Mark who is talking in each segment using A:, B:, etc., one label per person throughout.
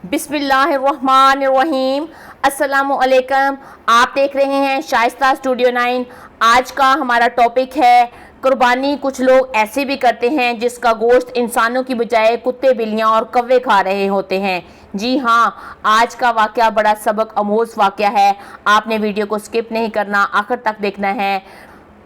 A: بسم اللہ الرحمن الرحیم۔ السلام علیکم، آپ دیکھ رہے ہیں شائستہ اسٹوڈیو 9۔ آج کا ہمارا ٹاپک ہے قربانی۔ کچھ لوگ ایسے بھی کرتے ہیں جس کا گوشت انسانوں کی بجائے کتے، بلیاں اور کوے کھا رہے ہوتے ہیں۔ جی ہاں، آج کا واقعہ بڑا سبق آموز واقعہ ہے۔ آپ نے ویڈیو کو سکپ نہیں کرنا، آخر تک دیکھنا ہے۔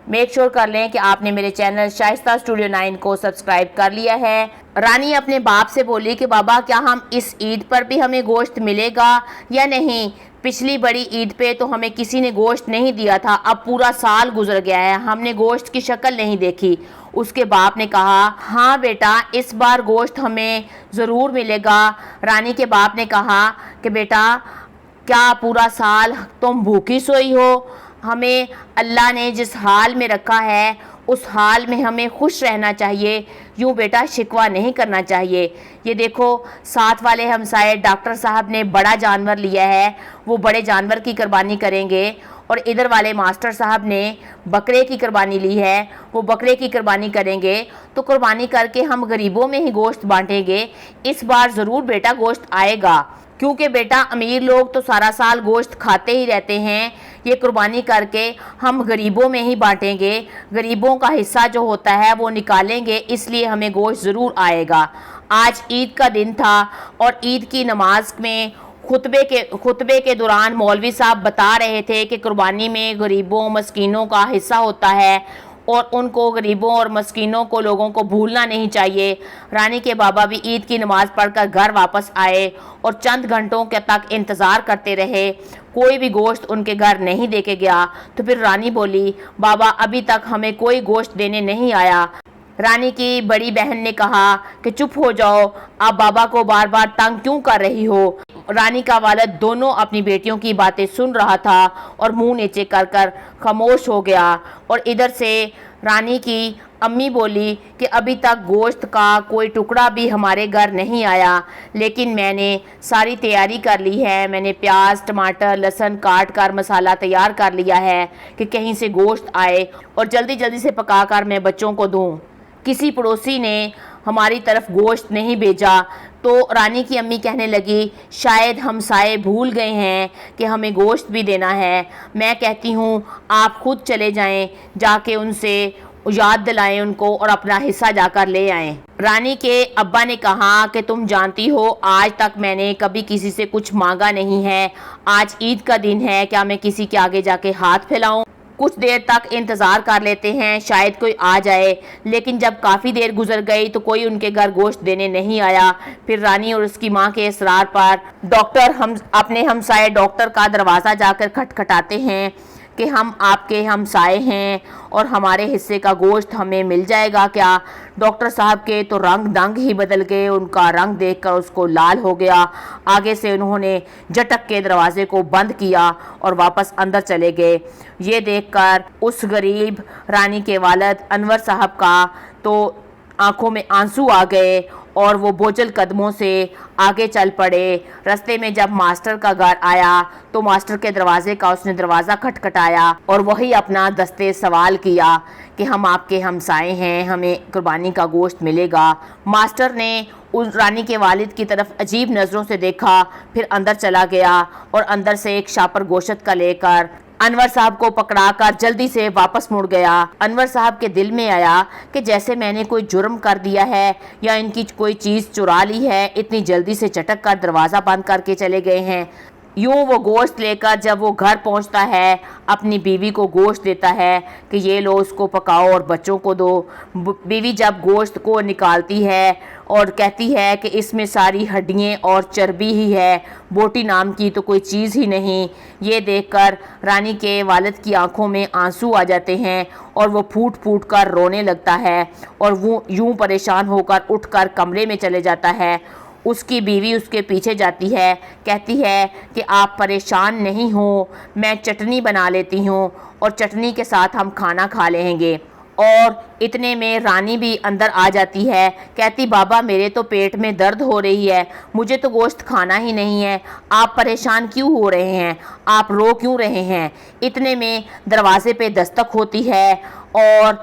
A: میک شور کر لیں کہ آپ نے میرے چینل شائستہ اسٹوڈیو 9 کو سبسکرائب کر لیا ہے۔ رانی اپنے باپ سے بولی کہ بابا، کیا ہم اس عید پر بھی ہمیں گوشت ملے گا یا نہیں؟ پچھلی بڑی عید پہ تو ہمیں کسی نے گوشت نہیں دیا تھا، اب پورا سال گزر گیا ہے، ہم نے گوشت کی شکل نہیں دیکھی۔ اس کے باپ نے کہا، ہاں بیٹا، اس بار گوشت ہمیں ضرور ملے گا۔ رانی کے باپ نے کہا کہ بیٹا، کیا پورا سال تم بھوکی سوئی ہو؟ ہمیں اللہ نے جس حال میں رکھا ہے اس حال میں ہمیں خوش رہنا چاہیے، یوں بیٹا شکوہ نہیں کرنا چاہیے۔ یہ دیکھو، ساتھ والے ہمسائے ڈاکٹر صاحب نے بڑا جانور لیا ہے، وہ بڑے جانور کی قربانی کریں گے، اور ادھر والے ماسٹر صاحب نے بکرے کی قربانی لی ہے، وہ بکرے کی قربانی کریں گے، تو قربانی کر کے ہم غریبوں میں ہی گوشت بانٹیں گے۔ اس بار ضرور بیٹا گوشت آئے گا، کیونکہ بیٹا امیر لوگ تو سارا سال گوشت کھاتے ہی رہتے ہیں، یہ قربانی کر کے ہم غریبوں میں ہی بانٹیں گے، غریبوں کا حصہ جو ہوتا ہے وہ نکالیں گے، اس لیے ہمیں گوشت ضرور آئے گا۔ آج عید کا دن تھا اور عید کی نماز میں خطبے کے دوران مولوی صاحب بتا رہے تھے کہ قربانی میں غریبوں مسکینوں کا حصہ ہوتا ہے اور ان کو، غریبوں اور مسکینوں کو، لوگوں کو بھولنا نہیں چاہیے۔ رانی کے بابا بھی عید کی نماز پڑھ کر گھر واپس آئے اور چند گھنٹوں کے تک انتظار کرتے رہے، کوئی بھی گوشت ان کے گھر نہیں دے کے گیا۔ تو پھر رانی بولی، بابا ابھی تک ہمیں کوئی گوشت دینے نہیں آیا۔ رانی کی بڑی بہن نے کہا کہ چپ ہو جاؤ، آپ بابا کو بار بار تنگ کیوں کر رہی ہو؟ رانی کا والد دونوں اپنی بیٹیوں کی باتیں سن رہا تھا اور منہ نیچے کر کر خاموش ہو گیا، اور ادھر سے رانی کی امی بولی کہ ابھی تک گوشت کا کوئی ٹکڑا بھی ہمارے گھر نہیں آیا، لیکن میں نے ساری تیاری کر لی ہے، میں نے پیاز، ٹماٹر، لہسن کاٹ کر مسالہ تیار کر لیا ہے کہ کہیں سے گوشت آئے اور جلدی جلدی سے پکا کر میں بچوں کو دوں۔ کسی پڑوسی نے ہماری طرف گوشت نہیں بھیجا۔ تو رانی کی امی کہنے لگی، شاید ہمسائے بھول گئے ہیں کہ ہمیں گوشت بھی دینا ہے۔ میں کہتی ہوں آپ خود چلے جائیں، جا کے ان سے یاد دلائیں ان کو اور اپنا حصہ جا کر لے آئیں۔ رانی کے ابا نے کہا کہ تم جانتی ہو آج تک میں نے کبھی کسی سے کچھ مانگا نہیں ہے، آج عید کا دن ہے، کیا میں کسی کے آگے جا کے ہاتھ پھیلاؤں؟ کچھ دیر تک انتظار کر لیتے ہیں، شاید کوئی آ جائے۔ لیکن جب کافی دیر گزر گئی تو کوئی ان کے گھر گوشت دینے نہیں آیا۔ پھر رانی اور اس کی ماں کے اصرار پر اپنے ہمسائے ڈاکٹر کا دروازہ جا کر کھٹکھٹاتے ہیں کہ ہم آپ کے ہمسائے ہیں اور ہمارے حصے کا گوشت ہمیں مل جائے گا کیا؟ ڈاکٹر صاحب کے تو رنگ دنگ ہی بدل گئے، ان کا رنگ دیکھ کر اس کو لال ہو گیا۔ آگے سے انہوں نے جھٹک کے دروازے کو بند کیا اور واپس اندر چلے گئے۔ یہ دیکھ کر اس غریب رانی کے والد انور صاحب کا تو آنکھوں میں آنسو آ گئے اور وہ بوجھل قدموں سے آگے چل پڑے۔ رستے میں جب ماسٹر کا گھر آیا تو ماسٹر کے دروازے کا اس نے دروازہ کھٹکھٹایا اور وہی اپنا دستے سوال کیا کہ ہم آپ کے ہمسائے ہیں، ہمیں قربانی کا گوشت ملے گا۔ ماسٹر نے اس رانی کے والد کی طرف عجیب نظروں سے دیکھا، پھر اندر چلا گیا اور اندر سے ایک شاپر گوشت کا لے کر انور صاحب کو پکڑا کر جلدی سے واپس مڑ گیا۔ انور صاحب کے دل میں آیا کہ جیسے میں نے کوئی جرم کر دیا ہے یا ان کی کوئی چیز چرا لی ہے، اتنی جلدی سے چٹک کر دروازہ بند کر کے چلے گئے ہیں۔ یوں وہ گوشت لے کر جب وہ گھر پہنچتا ہے، اپنی بیوی کو گوشت دیتا ہے کہ یہ لو، اس کو پکاؤ اور بچوں کو دو۔ بیوی جب گوشت کو نکالتی ہے اور کہتی ہے کہ اس میں ساری ہڈیاں اور چربی ہی ہے، بوٹی نام کی تو کوئی چیز ہی نہیں۔ یہ دیکھ کر رانی کے والد کی آنکھوں میں آنسو آ جاتے ہیں اور وہ پھوٹ پھوٹ کر رونے لگتا ہے اور وہ یوں پریشان ہو کر اٹھ کر کمرے میں چلے جاتا ہے۔ اس کی بیوی اس کے پیچھے جاتی ہے، کہتی ہے کہ آپ پریشان نہیں ہوں، میں چٹنی بنا لیتی ہوں اور چٹنی کے ساتھ ہم کھانا کھا لیں گے۔ اور اتنے میں رانی بھی اندر آ جاتی ہے، کہتی بابا میرے تو پیٹ میں درد ہو رہی ہے، مجھے تو گوشت کھانا ہی نہیں ہے، آپ پریشان کیوں ہو رہے ہیں، آپ رو کیوں رہے ہیں؟ اتنے میں دروازے پہ دستک ہوتی ہے اور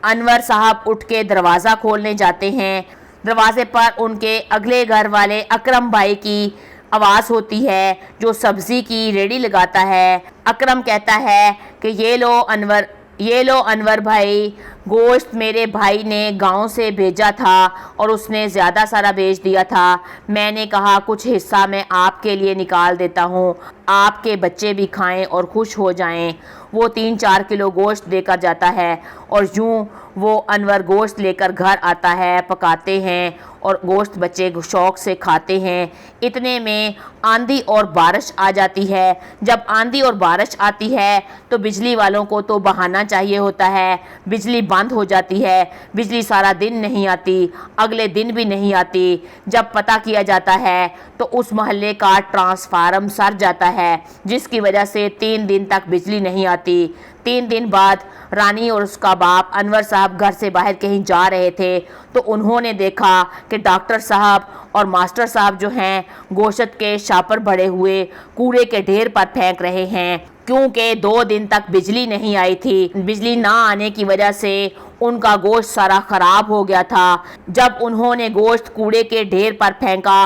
A: انور صاحب اٹھ کے دروازہ کھولنے جاتے ہیں۔ دروازے پر ان کے اگلے گھر والے اکرم بھائی کی آواز ہوتی ہے جو سبزی کی ریڑھی لگاتا ہے۔ اکرم کہتا ہے کہ یہ لو انور بھائی، گوشت میرے بھائی نے گاؤں سے بھیجا تھا اور اس نے زیادہ سارا بھیج دیا تھا۔ میں نے کہا کچھ حصہ میں آپ کے لیے نکال دیتا ہوں، آپ کے بچے بھی کھائیں اور خوش ہو جائیں۔ وہ 3-4 کلو گوشت دے کر جاتا ہے اور یوں وہ انور گوشت لے کر گھر آتا ہے، پکاتے ہیں اور گوشت بچے شوق سے کھاتے ہیں۔ اتنے میں آندھی اور بارش آ جاتی ہے۔ جب آندھی اور بارش آتی ہے تو بجلی والوں کو تو بہانا چاہیے ہوتا ہے، بجلی بند ہو جاتی ہے، بجلی سارا دن نہیں آتی، اگلے دن بھی نہیں آتی۔ جب پتہ کیا جاتا ہے تو اس محلے کا ٹرانسفارم سر جاتا ہے، جس کی وجہ سے 3 دن تک بجلی نہیں آتی۔ 3 دن بعد رانی اور اس کا باپ انور صاحب گھر سے باہر کہیں جا رہے تھے تو انہوں نے دیکھا کہ ڈاکٹر صاحب اور ماسٹر صاحب جو ہیں گوشت کے شاپر بھرے ہوئے کوڑے کے ڈھیر پر پھینک رہے ہیں، کیونکہ 2 دن تک بجلی نہیں آئی تھی۔ بجلی نہ آنے کی وجہ سے ان کا گوشت سارا خراب ہو گیا تھا۔ جب انہوں نے گوشت کوڑے کے ڈھیر پر پھینکا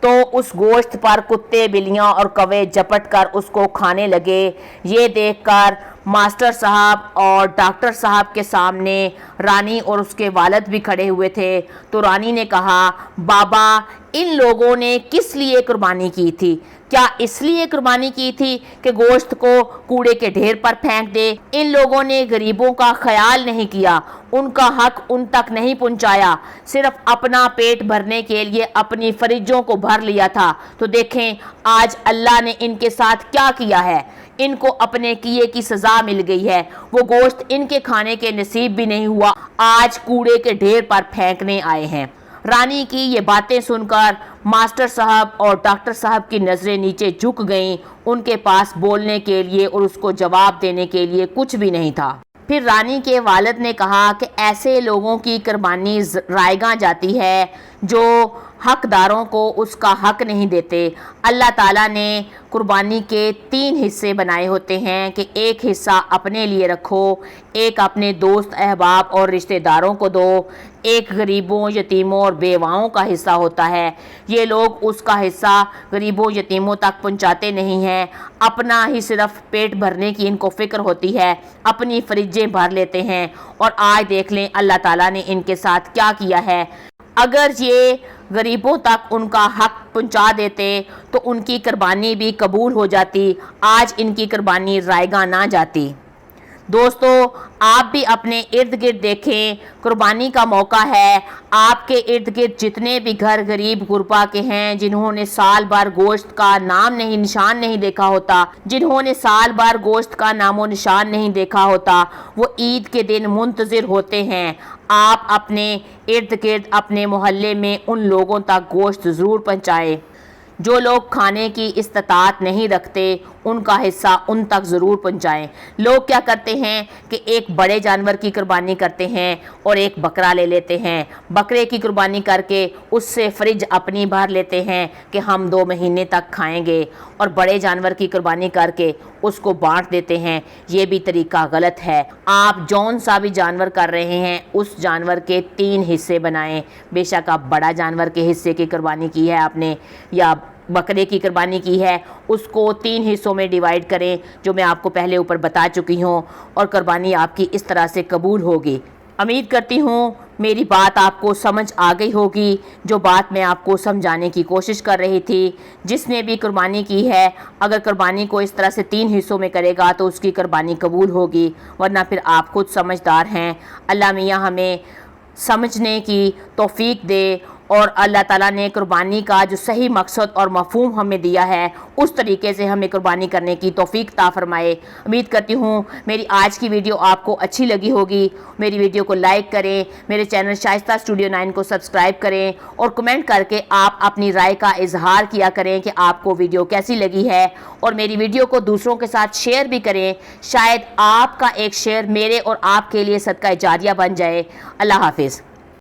A: تو اس گوشت پر کتے، بلیاں اور کوے جپٹ کر اس کو کھانے لگے۔ یہ دیکھ کر ماسٹر صاحب اور ڈاکٹر صاحب کے سامنے رانی اور اس کے والد بھی کھڑے ہوئے تھے، تو رانی نے کہا، بابا ان لوگوں نے کس لیے قربانی کی تھی؟ کیا اس لیے قربانی کی تھی کہ گوشت کو کوڑے کے ڈھیر پر پھینک دے؟ ان لوگوں نے غریبوں کا خیال نہیں کیا، ان کا حق ان تک نہیں پہنچایا، صرف اپنا پیٹ بھرنے کے لیے اپنی فریجوں کو بھر لیا تھا۔ تو دیکھیں آج اللہ نے ان کے ساتھ کیا کیا ہے، ان کو اپنے کیے کی سزا مل گئی ہے۔ وہ گوشت ان کے کھانے کے نصیب بھی نہیں ہوا، آج کوڑے کے ڈھیر پر پھینکنے آئے ہیں۔ رانی کی یہ باتیں سن کر ماسٹر صاحب اور ڈاکٹر صاحب کی نظریں نیچے جھک گئیں، ان کے پاس بولنے کے لیے اور اس کو جواب دینے کے لیے کچھ بھی نہیں تھا۔ پھر رانی کے والد نے کہا کہ ایسے لوگوں کی قربانی رائیگاں جاتی ہے جو حقداروں کو اس کا حق نہیں دیتے۔ اللہ تعالیٰ نے قربانی کے 3 حصے بنائے ہوتے ہیں کہ ایک حصہ اپنے لیے رکھو، ایک اپنے دوست احباب اور رشتہ داروں کو دو، ایک غریبوں، یتیموں اور بیواؤں کا حصہ ہوتا ہے۔ یہ لوگ اس کا حصہ غریبوں، یتیموں تک پہنچاتے نہیں ہیں، اپنا ہی صرف پیٹ بھرنے کی ان کو فکر ہوتی ہے، اپنی فریجیں بھر لیتے ہیں۔ اور آج دیکھ لیں اللہ تعالیٰ نے ان کے ساتھ کیا کیا ہے۔ اگر یہ غریبوں تک ان کا حق پہنچا دیتے تو ان کی قربانی بھی قبول ہو جاتی، آج ان کی قربانی رائیگاں نہ جاتی۔ دوستو آپ بھی اپنے ارد گرد دیکھیں، قربانی کا موقع ہے، آپ کے ارد گرد جتنے بھی گھر غریب غربا کے ہیں جنہوں نے سال بھر گوشت کا نام نہیں نشان نہیں دیکھا ہوتا، جنہوں نے سال بھر گوشت کا نام و نشان نہیں دیکھا ہوتا، وہ عید کے دن منتظر ہوتے ہیں۔ آپ اپنے ارد گرد اپنے محلے میں ان لوگوں تک گوشت ضرور پہنچائیں جو لوگ کھانے کی استطاعت نہیں رکھتے، ان کا حصہ ان تک ضرور پہنچائیں۔ لوگ کیا کرتے ہیں کہ ایک بڑے جانور کی قربانی کرتے ہیں اور ایک بکرا لے لیتے ہیں، بکرے کی قربانی کر کے اس سے فریج اپنی بھر لیتے ہیں کہ ہم 2 مہینے تک کھائیں گے، اور بڑے جانور کی قربانی کر کے اس کو بانٹ دیتے ہیں۔ یہ بھی طریقہ غلط ہے۔ آپ جون سا بھی جانور کر رہے ہیں اس جانور کے 3 حصے بنائیں، بے شک آپ بڑا جانور کے حصے کی قربانی کی ہے آپ نے یا بکرے کی قربانی کی ہے، اس کو 3 حصوں میں ڈیوائیڈ کریں جو میں آپ کو پہلے اوپر بتا چکی ہوں، اور قربانی آپ کی اس طرح سے قبول ہوگی۔ امید کرتی ہوں میری بات آپ کو سمجھ آ گئی ہوگی، جو بات میں آپ کو سمجھانے کی کوشش کر رہی تھی۔ جس نے بھی قربانی کی ہے اگر قربانی کو اس طرح سے 3 حصوں میں کرے گا تو اس کی قربانی قبول ہوگی، ورنہ پھر آپ خود سمجھدار ہیں۔ اللہ میاں ہمیں سمجھنے کی توفیق دے، اور اللہ تعالیٰ نے قربانی کا جو صحیح مقصد اور مفہوم ہمیں دیا ہے اس طریقے سے ہمیں قربانی کرنے کی توفیق عطا فرمائے۔ امید کرتی ہوں میری آج کی ویڈیو آپ کو اچھی لگی ہوگی۔ میری ویڈیو کو لائک کریں، میرے چینل شائستہ اسٹوڈیو 9 کو سبسکرائب کریں، اور کمنٹ کر کے آپ اپنی رائے کا اظہار کیا کریں کہ آپ کو ویڈیو کیسی لگی ہے، اور میری ویڈیو کو دوسروں کے ساتھ شیئر بھی کریں، شاید آپ کا ایک شیئر میرے اور آپ کے لیے صدقہ جاریہ بن جائے۔ اللہ حافظ۔